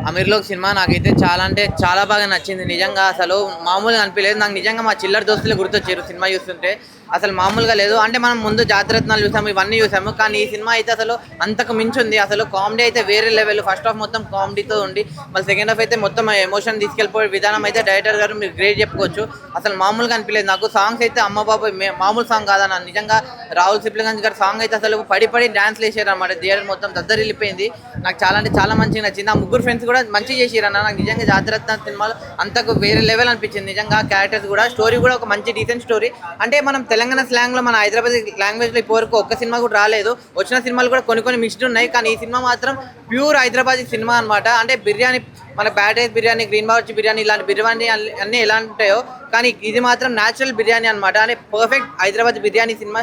అమీర్లోక్ cinema నాకైతే చాలా అంటే చాలా బాగా నచ్చింది. నిజంగా అసలు మామూలుగా అనిపించలేదు. నాకు నిజంగా మా చిల్లర దోస్తులే గుర్తొచ్చారు సినిమా చూస్తుంటే. అసలు మామూలుగా లేదు. అంటే మనం ముందు జాతిరత్నాలు చూసాము, ఇవన్నీ చూసాము. కానీ ఈ సినిమా అయితే అసలు అంతకు మించి ఉంది. అసలు కామెడీ అయితే వేరే లెవెల్. ఫస్ట్ హాఫ్ మొత్తం కామెడీతో ఉండి మళ్ళీ సెకండ్ హాఫ్ అయితే మొత్తం ఎమోషన్ తీసుకెళ్ళిపోయే విధానం అయితే డైరెక్టర్ గారు మీరు గ్రేట్ చెప్పుకోవచ్చు. అసలు మామూలుగా అనిపించలేదు. నాకు సాంగ్స్ అయితే అమ్మ బాబాయ్ మామూలు సాంగ్ కాదన్న. నిజంగా రాహుల్ సిప్లిగంజ్ గారి సాంగ్ అయితే అసలు పడి పడి డాన్స్ వేసారు అనమాట. థియేటర్ మొత్తం దద్దరిల్లిపోయింది. నాకు చాలా అంటే చాలా మంచిగా నచ్చింది. ఆ ముగ్గురు ఫ్రెండ్స్ కూడా మంచిగా చేసిరన్న. నాకు నిజంగా జాతిరత్న సినిమాలో అంతకు వేరే లెవెల్ అనిపించింది. నిజంగా క్యారెక్టర్స్ కూడా స్టోరీ కూడా ఒక మంచి డీసెంట్ స్టోరీ. అంటే మనం తెలంగాణ స్లాంగ్లో మన హైదరాబాద్ లాంగ్వేజ్లో ఇప్పటివరకు ఒక్క సినిమా కూడా రాలేదు. వచ్చిన సినిమాలు కూడా కొన్ని మిక్స్డ్ ఉన్నాయి. కానీ ఈ సినిమా మాత్రం ప్యూర్ హైదరాబాద్ సినిమా అనమాట. అంటే బిర్యానీ మన bad rice biryani, green Bawarchi biryani ఇలాంటి బిర్యానీ అన్నీ ఎలా ఉంటాయో కానీ ఇది మాత్రం న్యాచురల్ బిర్యానీ అనమాట. అంటే పర్ఫెక్ట్ హైదరాబాద్ బిర్యానీ సినిమా.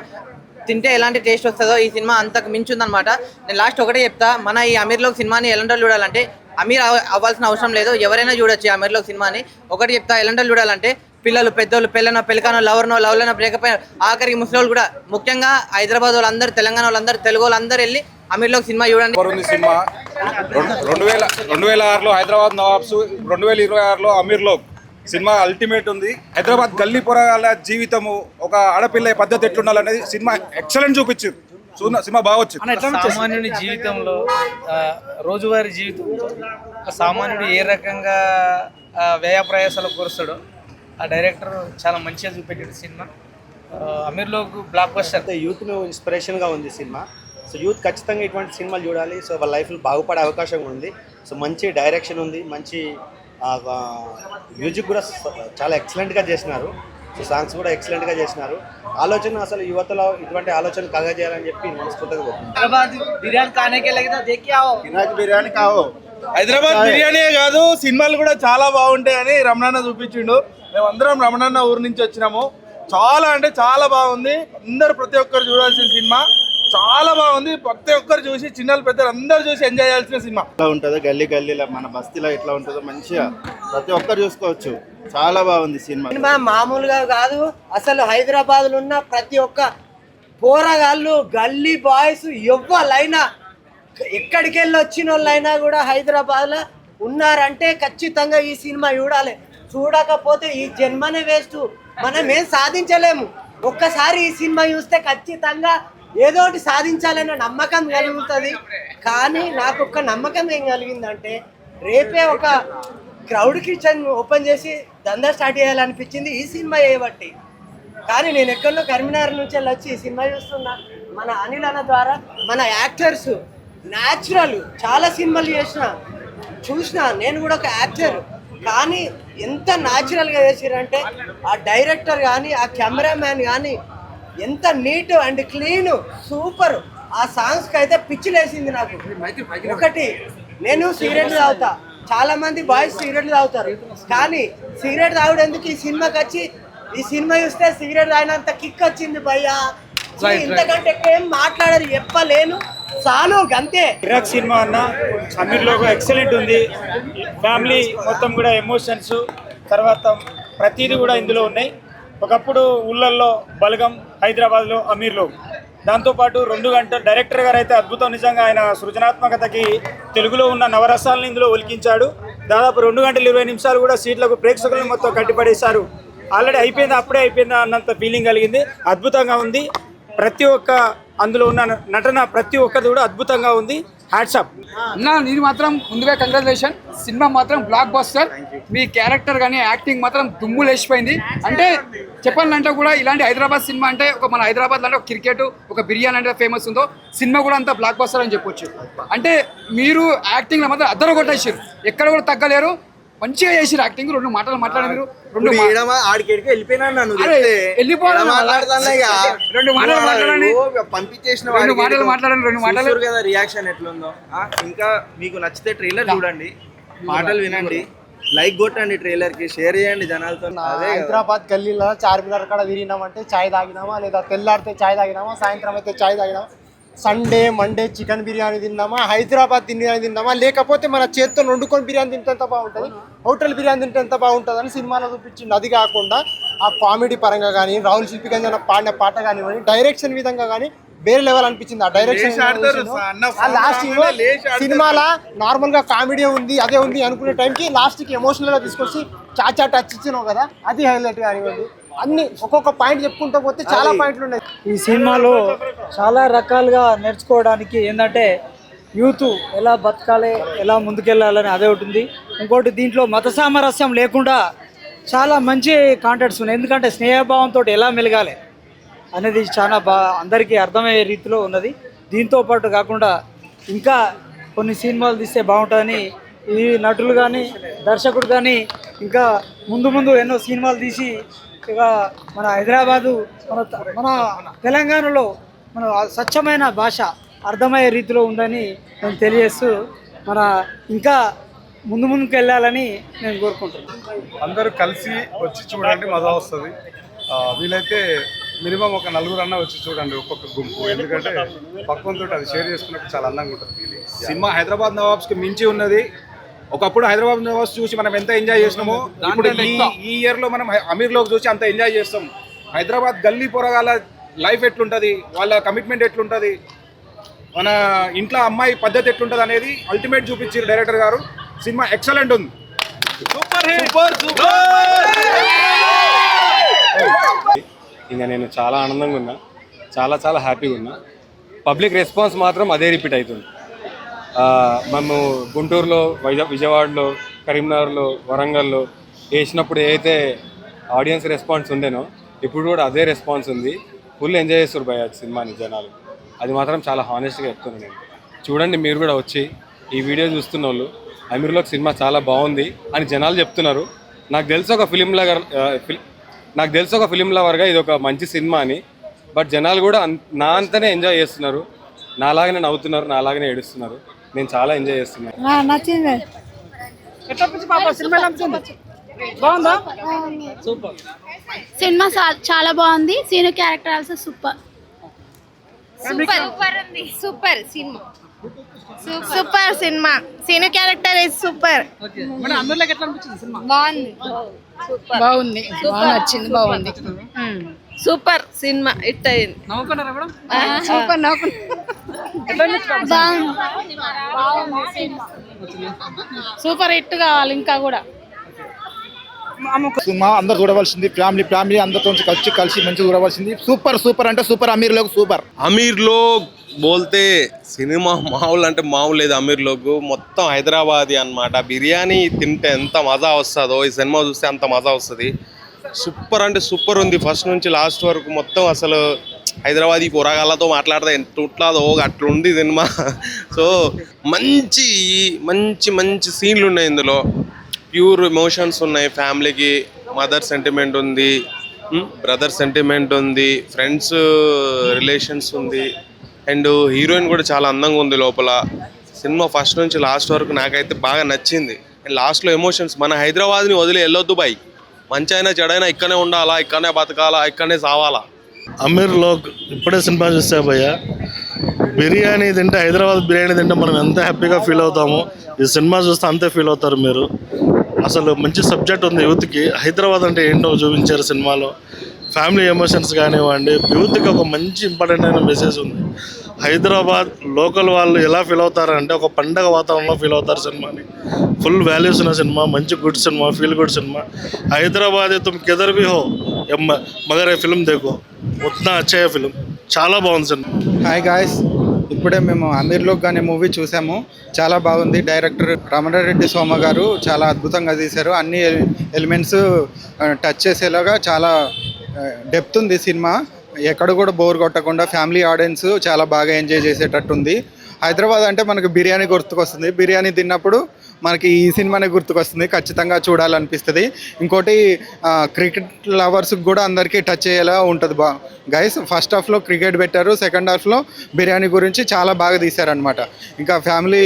తింటే ఎలాంటి టేస్ట్ వస్తుందో ఈ సినిమా అంతకు మించుందనమాట. నేను లాస్ట్ ఒకటే చెప్తా, మన ఈ అమీర్లోక్ సినిమాని ఎలాంటి చూడాలంటే అమీర్ అవ్వాల్సిన అవసరం లేదు, ఎవరైనా చూడొచ్చు అమీర్లోక్ సినిమాని. ఒకటి చెప్తా, ఎలాంటి చూడాలంటే పిల్లలు, పెద్దోళ్ళు, పెళ్ళనో, పెళ్ళికానో, లవర్లనో, బ్రేకప్ అయిన ఆఖరికి ముసలి కూడా, ముఖ్యంగా హైదరాబాద్ వాళ్ళందరూ, తెలంగాణ వాళ్ళందరూ, తెలుగు వాళ్ళందరూ వెళ్ళి అమీర్లోక్ సినిమా చూడండి. సినిమా 2006లో హైదరాబాద్ నవాబ్స్, 2026లో అమీర్లోక్ సినిమా అల్టిమేట్ ఉంది. హైదరాబాద్ గల్లీ పొరగాల జీవితము, ఒక ఆడపిల్ల పద్ధతి ఎట్లుండాలనేది సినిమా ఎక్సలెంట్ చూపించారు. సినిమా బాగా వచ్చింది. సామాన్యుని జీవితంలో, రోజువారీ జీవితంలో సామాన్యుడు ఏ రకంగా వ్యయ ప్రయాసాలు కోరుస్తాడో ఆ డైరెక్టర్ చాలా మంచిగా చూపెట్టాడు సినిమా. Ameerlok blockbuster. యూత్ను ఇన్స్పిరేషన్గా ఉంది సినిమా. సో యూత్ ఖచ్చితంగా ఇటువంటి సినిమాలు చూడాలి. సో వాళ్ళ లైఫ్లో బాగుపడే అవకాశం ఉంది. సో మంచి డైరెక్షన్ ఉంది, మంచి మ్యూజిక్ కూడా చాలా ఎక్సలెంట్గా చేసినారు. సో సాంగ్స్ కూడా ఎక్సలెంట్గా చేసినారు. ఆలోచన అసలు యువతలో ఇటువంటి ఆలోచన కలగజేయాలని చెప్పి మనస్ఫూర్తిగా బిర్యానీ కావు. హైదరాబాద్ బిర్యానీ కాదు, సినిమాలు కూడా చాలా బాగుంటాయని రమణన్న చూపించిండు. మేమందరం రమణన్న ఊరు నుంచి వచ్చినాము. చాలా అంటే చాలా బాగుంది. ప్రతి ఒక్కరు చూడాల్సిన సినిమా. చాలా బాగుంది. ప్రతి ఒక్కరు చూసి, చిన్నలు పెద్దలు అందరూ చూసి ఎంజాయ్ చేయాల్సిన సినిమా. ఎట్లా ఉంటుందో గల్లీలో మన బస్తీలో ఎట్లా ఉంటుందో మంచిగా ప్రతి ఒక్కరు చూసుకోవచ్చు. చాలా బాగుంది సినిమా. మామూలుగా కాదు, అసలు హైదరాబాద్ లో ఉన్న ప్రతి ఒక్క పోరగాళ్ళు, గల్లీ బాయ్స్, ఎవ్వరైనా ఎక్కడికి వెళ్ళి వచ్చిన వాళ్ళైనా కూడా హైదరాబాద్ లో ఉన్నారంటే ఖచ్చితంగా ఈ సినిమా చూడాలి. చూడకపోతే ఈ జన్మనే వేస్ట్, మనం ఏం సాధించలేము. ఒక్కసారి ఈ సినిమా చూస్తే ఖచ్చితంగా ఏదో ఒకటి సాధించాలనే నమ్మకం కలుగుతుంది. కానీ నాకు ఒక్క నమ్మకం ఏం కలిగిందంటే, రేపే ఒక క్రౌడ్ కిచెన్ ఓపెన్ చేసి దందా స్టార్ట్ చేయాలనిపించింది ఈ సినిమా చేయబట్టి. కానీ నేను ఎక్కడో కరీంనగర్ నుంచి వచ్చి ఈ సినిమా చూస్తున్నా. మన అనిల్ అన్న ద్వారా మన యాక్టర్స్ న్యాచురల్ చాలా సినిమాలు చూసిన నేను కూడా ఒక యాక్టర్. కానీ ఎంత న్యాచురల్గా చేసిరంటే ఆ డైరెక్టర్ కానీ, ఆ కెమెరామ్యాన్ కానీ ఎంత నీట్ అండ్ క్లీన్, సూపర్. ఆ సాంగ్స్కి అయితే పిచ్చిలేసింది నాకు. ఒకటి, నేను సిగరెట్లు తాగుతా, చాలా మంది బాయ్స్ సిగరెట్లు తాగుతారు. కానీ సిగరెట్ తాగుడేందుకు ఈ సినిమాకి వచ్చి ఈ సినిమా చూస్తే సిగరెట్ తాగినంత కిక్ వచ్చింది భయ్యా. ఇంతకంటే ఎక్కువ ఏం మాట్లాడారు చెప్పలేను. చాలు అంతే. ఇరాక్ సినిమా అన్న అమీర్లోక్ ఎక్సలెంట్ ఉంది. ఫ్యామిలీ మొత్తం కూడా ఎమోషన్స్, తర్వాత ప్రతిదీ కూడా ఇందులో ఉన్నాయి. ఒకప్పుడు ఊళ్ళల్లో బలగం, హైదరాబాద్లో అమీర్లోక్. దాంతోపాటు 2 గంటల డైరెక్టర్ గారు అయితే అద్భుతం. నిజంగా ఆయన సృజనాత్మకతకి తెలుగులో ఉన్న నవరసాలను ఇందులో ఒలికించాడు. దాదాపు 2 గంటల 20 నిమిషాలు కూడా సీట్లకు ప్రేక్షకులను మొత్తం కట్టిపడేశారు. ఆల్రెడీ అయిపోయిందా, అప్పుడే అయిపోయిందా అన్నంత ఫీలింగ్ కలిగింది. అద్భుతంగా ఉంది. ప్రతి ఒక్క అందులో ఉన్న నటన ప్రతి ఒక్కది కూడా అద్భుతంగా ఉంది. హ్యాట్సాప్ అన్నా. నేను మాత్రం ముందుగా కంగ్రాచులేషన్. సినిమా మాత్రం బ్లాక్ బస్టర్. మీ క్యారెక్టర్ కానీ యాక్టింగ్ మాత్రం దుమ్ము లేచిపోయింది. అంటే చెప్పాలంటే కూడా ఇలాంటి హైదరాబాద్ సినిమా అంటే ఒక మన హైదరాబాద్ అంటే ఒక క్రికెట్, ఒక బిర్యానీ అంటే ఫేమస్ ఉందో, సినిమా కూడా అంత బ్లాక్ బస్టర్ అని చెప్పొచ్చు. అంటే మీరు యాక్టింగ్లో మాత్రం అద్దరు కొట్టేసారు, ఎక్కడ కూడా తగ్గలేరు. మంచిగా చేసిరు యాక్టింగ్. 2 మాటలు మాట్లాడారు. 2 మాటలు కదా. రియాక్షన్ ఎట్లుందో ఇంకా మీకు నచ్చితే ట్రైలర్ చూడండి, మాటలు వినండి, లైక్ కొట్టండి, ట్రైలర్ కి షేర్ చేయండి జనాలతో. హైదరాబాద్ గల్లీలో చార్మినార్ కాడ తిరిగినామంటే చాయ్ తాగినామా, లేదా తెల్లారితే చాయ్ తాగినామా, సాయంత్రం అయితే చాయ్ తాగినామా, సండే మండే చికెన్ బిర్యానీ తిందామా, హైదరాబాద్ బిర్యానీ తిందామా, లేకపోతే మన చేత్తో వండుకొని బిర్యానీ తింటే ఎంత బాగుంటుంది, హోటల్ బిర్యానీ తింటే ఎంత బాగుంటుంది అని సినిమాలో చూపించింది. అది కాకుండా ఆ కామెడీ పరంగా కానీ, రాహుల్ సిప్లిగంజ్ పాడిన పాట కానివ్వండి, డైరెక్షన్ విధంగా కానీ వేరే లెవెల్ అనిపించింది. ఆ డైరెక్షన్ లాస్ట్ సినిమాలో నార్మల్ గా కామెడీ ఉంది అదే ఉంది అనుకునే టైంకి లాస్ట్ కి ఎమోషనల్ గా తీసుకొచ్చి చాచా టచ్ ఇచ్చినావు కదా, అది హైలైట్ కానివ్వండి. అన్ని ఒక్కొక్క పాయింట్ చెప్పుకుంటూ పోతే చాలా పాయింట్లు ఉన్నాయి. ఈ సినిమాలో చాలా రకాలుగా నేర్చుకోవడానికి ఏంటంటే యూత్ ఎలా బతకాలి, ఎలా ముందుకెళ్ళాలని అదే ఉంటుంది. ఇంకోటి దీంట్లో మత సామరస్యం లేకుండా చాలా మంచి కాంటెంట్స్ ఉన్నాయి. ఎందుకంటే స్నేహభావంతో ఎలా మెలగాలి అనేది చాలా అందరికీ అర్థమయ్యే రీతిలో ఉన్నది. దీంతో పాటు కాకుండా ఇంకా కొన్ని సినిమాలు తీస్తే బాగుంటుందని ఈ నటులు కానీ దర్శకుడు కానీ ఇంకా ముందు ఎన్నో సినిమాలు తీసి ఇక మన హైదరాబాదు మన తెలంగాణలో మన స్వచ్ఛమైన భాష అర్థమయ్యే రీతిలో ఉందని నేను తెలియజేస్తూ మన ఇంకా ముందుకు వెళ్ళాలని నేను కోరుకుంటున్నాను. అందరూ కలిసి వచ్చి చూడండి, మజా వస్తుంది. వీలైతే మినిమం ఒక 4 అన్న వచ్చి చూడండి ఒక్కొక్క గుంపు, ఎందుకంటే పక్కనతో అది షేర్ చేసుకున్నప్పుడు చాలా అందంగా ఉంటుంది. సినిమా హైదరాబాద్ నవాబ్స్కి మించి ఉన్నది. ఒకప్పుడు హైదరాబాద్ నవాబ్స్ చూసి మనం ఎంత ఎంజాయ్ చేసినామో ఇప్పుడు ఈ ఇయర్లో మనం అమీర్లోకి చూసి అంత ఎంజాయ్ చేస్తాం. హైదరాబాద్ గల్లీ పొరగాల లైఫ్ ఎట్లుంటుంది, వాళ్ళ కమిట్మెంట్ ఎట్లుంటుంది, మన ఇంట్లో అమ్మాయి పద్ధతి ఎట్లుంటుంది అనేది అల్టిమేట్ చూపించారు డైరెక్టర్ గారు. సినిమా ఎక్సలెంట్ ఉంది. ఇంకా నేను చాలా ఆనందంగా ఉన్నా, చాలా హ్యాపీగా ఉన్నా. పబ్లిక్ రెస్పాన్స్ మాత్రం అదే రిపీట్ అవుతుంది. మేము గుంటూరులో, విజయవాడలో, కరీంనగర్లో, వరంగల్లో వేసినప్పుడు ఏదైతే ఆడియన్స్ రెస్పాన్స్ ఉండేనో ఇప్పుడు కూడా అదే రెస్పాన్స్ ఉంది. ఫుల్ ఎంజాయ్ చేస్తారు భయ సినిమాని జనాలు. అది మాత్రం చాలా హానెస్ట్గా చెప్తున్నాను నేను. చూడండి మీరు కూడా వచ్చి ఈ వీడియో చూస్తున్న వాళ్ళు అమీర్లోకి సినిమా చాలా బాగుంది అని జనాలు చెప్తున్నారు. నాకు తెలిసి ఒక ఫిలిం లవర్గా ఇది ఒక మంచి సినిమా అని. బట్ జనాలు కూడా నా అంతనే ఎంజాయ్ చేస్తున్నారు, నాలాగనే నవ్వుతున్నారు, నాలాగనే ఏడుస్తున్నారు. నేను చాలా ఎంజాయ్ చేస్తున్నాను. నచ్చింది. బాగుందా? సూపర్. సినిమా చాలా బాగుంది. Seenu character also super. Super cinema. Super cinema. Seenu character is super. బాగుంది. బాగుంది. బాగా నచ్చింది. బాగుంది. Super cinema. హిట్ అయింది. సూపర్. సూపర్ హిట్ కావాలి ఇంకా కూడా. సినిమా అందరు చూడవలసింది. ఫ్యామిలీ అందరితో కలిసి మంచిగా చూడవలసింది. సూపర్ అంటే సూపర్. అమీర్లోకి సూపర్. అమీర్లో బోల్తే సినిమా మామూలు అంటే మామూలు లేదు. అమీర్లోకి మొత్తం హైదరాబాదీ అన్నమాట. బిర్యానీ తింటే ఎంత మజా వస్తుందో ఈ సినిమా చూస్తే అంత మజా వస్తుంది. సూపర్ అంటే సూపర్ ఉంది. ఫస్ట్ నుంచి లాస్ట్ వరకు మొత్తం అసలు హైదరాబాదీ కూరగాయలతో మాట్లాడితే ఎంత ఉంటుందో అట్లుంది సినిమా. సో మంచి మంచి మంచి సీన్లు ఉన్నాయి ఇందులో. ప్యూర్ ఎమోషన్స్ ఉన్నాయి. ఫ్యామిలీకి మదర్ సెంటిమెంట్ ఉంది, బ్రదర్ సెంటిమెంట్ ఉంది, ఫ్రెండ్స్ రిలేషన్స్ ఉంది, అండ్ హీరోయిన్ కూడా చాలా అందంగా ఉంది లోపల. సినిమా ఫస్ట్ నుంచి లాస్ట్ వరకు నాకైతే బాగా నచ్చింది. అండ్ లాస్ట్లో ఎమోషన్స్, మన హైదరాబాద్ని వదిలి వెళ్ళొద్దు బాయ్, మంచి అయినా చెడైనా ఇక్కడనే ఉండాలా, ఇక్కడనే బతకాలా, ఇక్కడనే సావాలా. అమీర్లో ఇప్పుడే సినిమా చూసా భయ్య. బిర్యానీ తింటే, హైదరాబాద్ బిర్యానీ తింటే మనం ఎంత హ్యాపీగా ఫీల్ అవుతామో ఈ సినిమా చూస్తే అంతే ఫీల్ అవుతారు మీరు. అసలు మంచి సబ్జెక్ట్ ఉంది యూత్కి. హైదరాబాద్ అంటే ఏంటో చూపించారు సినిమాలో. ఫ్యామిలీ ఎమోషన్స్ కానివ్వండి, యూత్కి ఒక మంచి ఇంపార్టెంట్ అయిన మెసేజ్ ఉంది. హైదరాబాద్ లోకల్ వాళ్ళు ఎలా ఫీల్ అవుతారంటే ఒక పండగ వాతావరణంలో ఫీల్ అవుతారు సినిమాని. ఫుల్ వాల్యూస్ ఉన్న సినిమా, మంచి good cinema, feel good cinema. Hyderabad తుమ్ కిధర్ భీ హో మగర్ ఏ ఫిల్మ్ దేఖో, ఉత్నా అచ్చా ఫిల్మ్. చాలా బాగుంది సినిమా. హాయ్ గాయ్స్, ఇప్పుడే మేము అమీర్లోక్ అనే మూవీ చూసాము. చాలా బాగుంది. డైరెక్టర్ రమణారెడ్డి సోమ గారు చాలా అద్భుతంగా తీశారు. అన్ని ఎలిమెంట్స్ టచ్ చేసేలాగా చాలా డెప్త్ ఉంది సినిమా. ఎక్కడ కూడా బోర్ కొట్టకుండా ఫ్యామిలీ ఆడియన్స్ చాలా బాగా ఎంజాయ్ చేసేటట్టుంది. హైదరాబాద్ అంటే మనకు బిర్యానీ గుర్తుకొస్తుంది. బిర్యానీ తిన్నప్పుడు మనకి ఈ సినిమానే గుర్తుకొస్తుంది. ఖచ్చితంగా చూడాలనిపిస్తుంది. ఇంకోటి క్రికెట్ లవర్స్కి కూడా అందరికీ టచ్ అయ్యేలా ఉంటుంది. గైస్, ఫస్ట్ హాఫ్లో క్రికెట్ పెట్టారు, సెకండ్ హాఫ్లో బిర్యానీ గురించి చాలా బాగా తీశారనమాట. ఇంకా ఫ్యామిలీ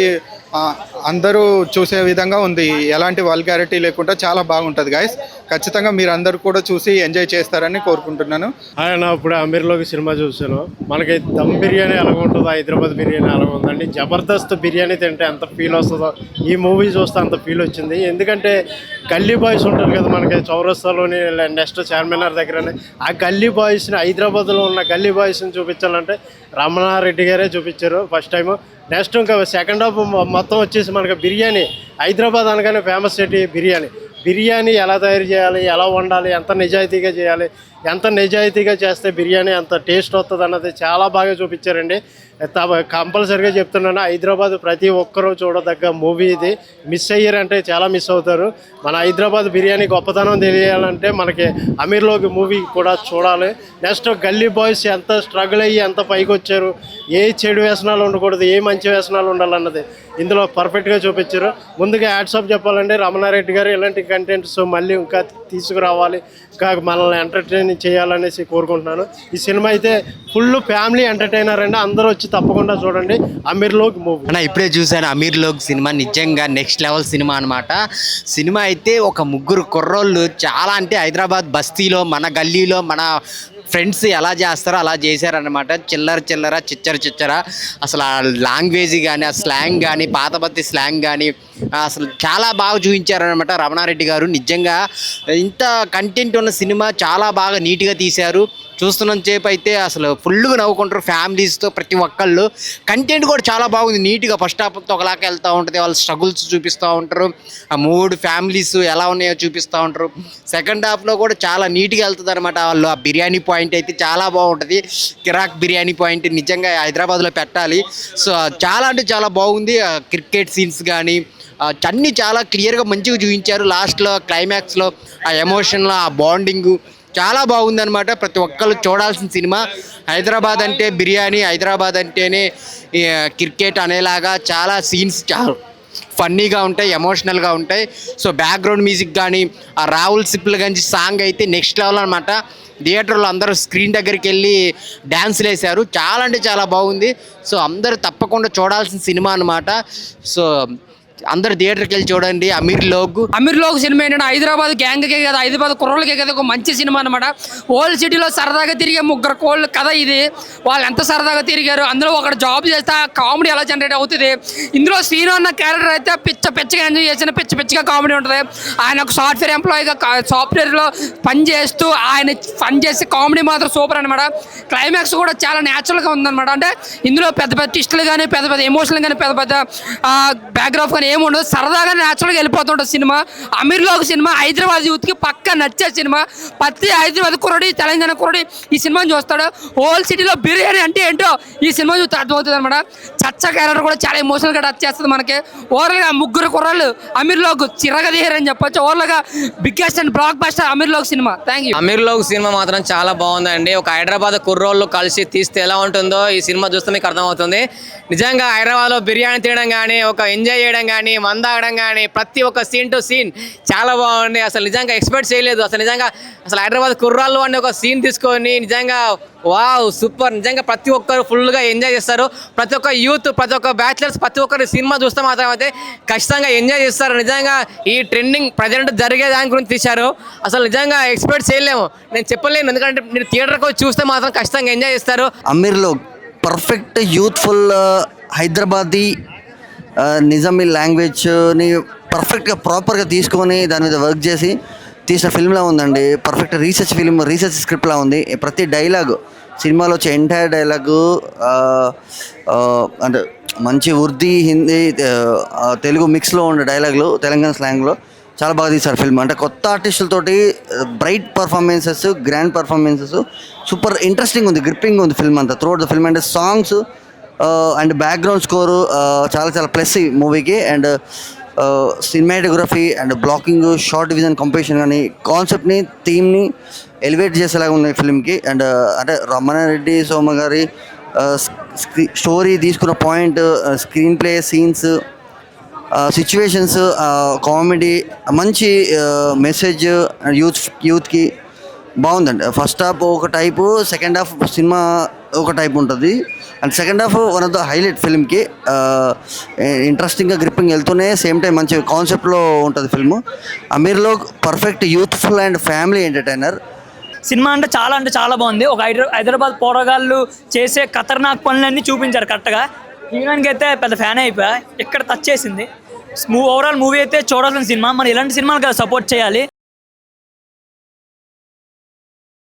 అందరూ చూసే విధంగా ఉంది. ఎలాంటి వల్గారిటీ లేకుండా చాలా బాగుంటుంది గైస్. ఖచ్చితంగా మీరు అందరూ కూడా చూసి ఎంజాయ్ చేస్తారని కోరుకుంటున్నాను. ఆయన ఇప్పుడు అమీర్లోకి సినిమా చూశాను. మనకి దమ్ బిర్యానీ ఎలా ఉంటుందో హైదరాబాద్ బిర్యానీ ఎలా ఉందండి. జబర్దస్త్ బిర్యానీ తింటే ఎంత ఫీల్ వస్తుందో ఈ మూవీ చూస్తే అంత ఫీల్ వచ్చింది. ఎందుకంటే గల్లీ బాయ్స్ ఉంటారు కదా మనకి చౌరస్తాలోని నెక్స్ట్ చార్మినార్ దగ్గరని, ఆ గల్లీ బాయ్స్ని హైదరాబాద్లో ఉన్న గల్లీ బాయ్స్ని చూపించాలంటే రమణారెడ్డి గారే చూపించారు ఫస్ట్ టైము. నెక్స్ట్ ఇంకా సెకండ్ హాఫ్ మొత్తం వచ్చేసి మనకి బిర్యానీ, హైదరాబాద్ అనగానే ఫేమస్ సిటీ బిర్యానీ ఎలా తయారు చేయాలి, ఎలా వండాలి, ఎంత నిజాయితీగా చేయాలి, ఎంత నిజాయితీగా చేస్తే బిర్యానీ అంత టేస్ట్ వస్తుంది అన్నది చాలా బాగా చూపించారండి. కంపల్సరీగా చెప్తున్నాను, హైదరాబాద్ ప్రతి ఒక్కరూ చూడదగ్గ మూవీ ఇది. మిస్ అయ్యారంటే చాలా మిస్ అవుతారు. మన హైదరాబాద్ బిర్యానీ గొప్పతనం తెలియాలంటే మనకి అమీర్లోకి మూవీ కూడా చూడాలి. నెక్స్ట్ గల్లీ బాయ్స్ ఎంత స్ట్రగుల్ అయ్యి ఎంత పైకి వచ్చారు, ఏ చెడు వ్యసనాలు ఉండకూడదు, ఏ మంచి వ్యసనాలు ఉండాలన్నది ఇందులో పర్ఫెక్ట్గా చూపించారు. ముందుగా యాడ్సాప్ చెప్పాలంటే రమణారెడ్డి గారు ఇలాంటి కంటెంట్స్ మళ్ళీ ఇంకా తీసుకురావాలి, ఇంకా మనల్ని ఎంటర్టైన్ చేయాలనేసి కోరుకుంటున్నాను. ఈ సినిమా అయితే ఫుల్ ఫ్యామిలీ ఎంటర్టైనర్ అండి. అందరూ వచ్చి తప్పకుండా చూడండి అమీర్లోక్ మూవీ. అన్న ఇప్పుడే చూశాను అమీర్లోక్ సినిమా, నిజంగా నెక్స్ట్ లెవెల్ సినిమా అనమాట. సినిమా అయితే ఒక ముగ్గురు కుర్రోళ్ళు చాలా అంటే హైదరాబాద్ బస్తీలో మన గల్లీలో మన ఫ్రెండ్స్ ఎలా చేస్తారో అలా చేశారనమాట. చిల్లర చిచ్చర అసలు ఆ లాంగ్వేజ్ కానీ ఆ స్లాంగ్ కానీ పాతబత్తి స్లాంగ్ కానీ అసలు చాలా బాగా చూపించారనమాట రమణారెడ్డి గారు. నిజంగా ఇంత కంటెంట్ ఉన్న సినిమా చాలా బాగా నీట్గా తీశారు. చూస్తున్నంత సేపు అయితే అసలు ఫుల్గా నవ్వుకుంటారు ఫ్యామిలీస్తో ప్రతి ఒక్కళ్ళు. కంటెంట్ కూడా చాలా బాగుంది, నీట్గా ఫస్ట్ హాఫ్తో ఒకలాగా వెళ్తూ ఉంటుంది, వాళ్ళ స్ట్రగుల్స్ చూపిస్తూ ఉంటారు, ఆ 3 ఫ్యామిలీస్ ఎలా ఉన్నాయో చూపిస్తూ ఉంటారు. సెకండ్ హాఫ్లో కూడా చాలా నీట్గా వెళ్తుంది అనమాట. వాళ్ళు ఆ బిర్యానీ పాయింట్ అయితే చాలా బాగుంటుంది, కిరాక్ బిర్యానీ పాయింట్ నిజంగా హైదరాబాద్లో పెట్టాలి. సో చాలా అంటే చాలా బాగుంది. క్రికెట్ సీన్స్ కానీ అన్నీ చాలా క్లియర్గా మంచిగా చూపించారు. లాస్ట్లో క్లైమాక్స్లో ఆ ఎమోషన్లో ఆ బాండింగు చాలా బాగుందనమాట. ప్రతి ఒక్కళ్ళు చూడాల్సిన సినిమా. హైదరాబాద్ అంటే బిర్యానీ, హైదరాబాద్ అంటేనే క్రికెట్ అనేలాగా చాలా సీన్స్ చాలా ఫన్నీగా ఉంటాయి, ఎమోషనల్గా ఉంటాయి. సో బ్యాక్గ్రౌండ్ మ్యూజిక్ కానీ ఆ రాహుల్ సిప్ల గంజి సాంగ్ అయితే నెక్స్ట్ లెవెల్ అనమాట. థియేటర్లో అందరూ స్క్రీన్ దగ్గరికి వెళ్ళి డ్యాన్సులు వేశారు. చాలా అంటే చాలా బాగుంది. సో అందరూ తప్పకుండా చూడాల్సిన సినిమా అనమాట. సో అందరు థియేటర్కి వెళ్ళి చూడండి అమీర్లోక్ సినిమా ఏంటంటే హైదరాబాద్ గ్యాంగ్కే కదా, హైదరాబాద్ కుర్రోళ్ళకే కదా ఒక మంచి సినిమా అనమాట. ఓల్డ్ సిటీలో సరదాగా తిరిగే ముగ్గురు కోళ్ళు కథ ఇది. వాళ్ళు ఎంత సరదాగా తిరిగారు, అందులో ఒకటి జాబ్ చేస్తే కామెడీ ఎలా జనరేట్ అవుతుంది. ఇందులో శ్రీను అన్న క్యారెక్టర్ అయితే పిచ్చగా ఎంజాయ్ చేసిన పిచ్చిగా కామెడీ ఉంటుంది. ఆయన ఒక సాఫ్ట్వేర్ ఎంప్లాయీగా సాఫ్ట్వేర్లో పని చేస్తూ ఆయన పని చేసే కామెడీ మాత్రం సూపర్ అనమాట. క్లైమాక్స్ కూడా చాలా న్యాచురల్గా ఉందన్నమాట. అంటే ఇందులో పెద్ద ట్విస్టులు కానీ పెద్ద ఎమోషనల్ కానీ పెద్ద బ్యాక్గ్రౌండ్ కానీ ఏముండదు, సరదాగా న్యాచురల్గా వెళ్ళిపోతుంటుంది సినిమా. అమీర్లోక్ సినిమా హైదరాబాద్ యూత్కి పక్కా నచ్చే సినిమా. ప్రతి హైదరాబాద్ కుర్రోడి తెలంగాణ కుర్రోడి ఈ సినిమాని చూస్తాడు. హోల్ సిటీలో బిర్యానీ అంటే ఏంటో ఈ సినిమా చూస్తే అర్థమవుతుంది అనమాట. చచ్చ క్యారెక్టర్ కూడా చాలా ఎమోషనల్గా టచ్ చేస్తుంది మనకి. ఓవర్గా ముగ్గురు కుర్రాళ్ళు అమీర్లోక్ చిరగదీయరని చెప్పొచ్చు. ఓవర్గా biggest and blockbuster Ameerlok cinema. Thank you. Ameerlok cinema మాత్రం చాలా బాగుందండి. ఒక హైదరాబాద్ కుర్రోళ్ళు కలిసి తీస్తే ఎలా ఉంటుందో ఈ సినిమా చూస్తే మీకు అర్థమవుతుంది. నిజంగా హైదరాబాద్లో బిర్యానీ తినడం కానీ, ఒక ఎంజాయ్ చేయడం కానీ, మందాగడం కానీ, ప్రతి ఒక్క సీన్ టు సీన్ చాలా బాగుంది. అసలు నిజంగా ఎక్స్పెక్ట్ చేయలేదు. అసలు హైదరాబాద్ కుర్రాళ్ళు అనే ఒక సీన్ తీసుకొని నిజంగా వావ్ సూపర్. నిజంగా ప్రతి ఒక్కరు ఫుల్గా ఎంజాయ్ చేస్తారు. ప్రతి ఒక్క యూత్, ప్రతి ఒక్క బ్యాచిలర్స్, ప్రతి ఒక్కరు సినిమా చూస్తే మాత్రం అయితే ఖచ్చితంగా ఎంజాయ్ చేస్తారు. నిజంగా ఈ ట్రెండింగ్ ప్రజెంట్ జరిగే దాని గురించి తీశారు. అసలు నిజంగా ఎక్స్పెక్ట్ చేయలేము, నేను చెప్పలేను. ఎందుకంటే మీరు థియేటర్కి వచ్చి చూస్తే మాత్రం ఖచ్చితంగా ఎంజాయ్ చేస్తారు. అమీర్లోక్ పర్ఫెక్ట్ యూత్ఫుల్ హైదరాబాదీ నిజామీ లాంగ్వేజ్ని పర్ఫెక్ట్గా ప్రాపర్గా తీసుకొని దాని మీద వర్క్ చేసి తీసిన ఫిల్మ్లా ఉందండి. పర్ఫెక్ట్ రీసెర్చ్ స్క్రిప్ట్లా ఉంది. ప్రతి డైలాగ్ సినిమాలో వచ్చే ఎంటైర్ డైలాగు అంటే మంచి ఉర్దీ, హిందీ, తెలుగు మిక్స్లో ఉండే డైలాగులు తెలంగాణ స్లాంగ్లో చాలా బాగా తీశారు ఫిల్మ్. అంటే కొత్త ఆర్టిస్టులతోటి bright performances, grand performances, super interesting ఉంది, గ్రిప్పింగ్ ఉంది ఫిల్మ్ అంతా throughout the film. And songs and background score చాలా ప్లస్ ఈ మూవీకి. And cinematography and blocking, short division, composition కానీ కాన్సెప్ట్ని, థీమ్ని ఎలివేట్ చేసేలాగా ఉంది ఫిల్మ్కి. అండ్ అంటే రమణారెడ్డి సోమ గారి స్టోరీ తీసుకున్న point, screenplay, scenes, situations, comedy, మంచి మెసేజ్ యూత్కి బాగుందండి. ఫస్ట్ హాఫ్ ఒక టైపు, సెకండ్ హాఫ్ సినిమా ఒక టైప్ ఉంటుంది. And second half one of the highlight ఫిల్మ్కి. ఇంట్రెస్టింగ్గా గ్రిప్పింగ్ వెళ్తూనే సేమ్ టైం మంచి కాన్సెప్ట్లో ఉంటుంది ఫిల్మ్. అమీర్లో perfect youthful and family entertainer. Cinema అంటే చాలా బాగుంది. ఒక హైదరాబాద్ పోరగాళ్ళు చేసే ఖతర్నాక్ పనులన్నీ చూపించారు కరెక్ట్గా. హీరోయిన్కి అయితే పెద్ద ఫ్యాన్ అయిపోయా, ఇక్కడ టచ్ చేసింది. ఓవరాల్ మూవీ అయితే చూడాల్సిన సినిమా. మరి ఇలాంటి సినిమాలు కదా సపోర్ట్ చేయాలి.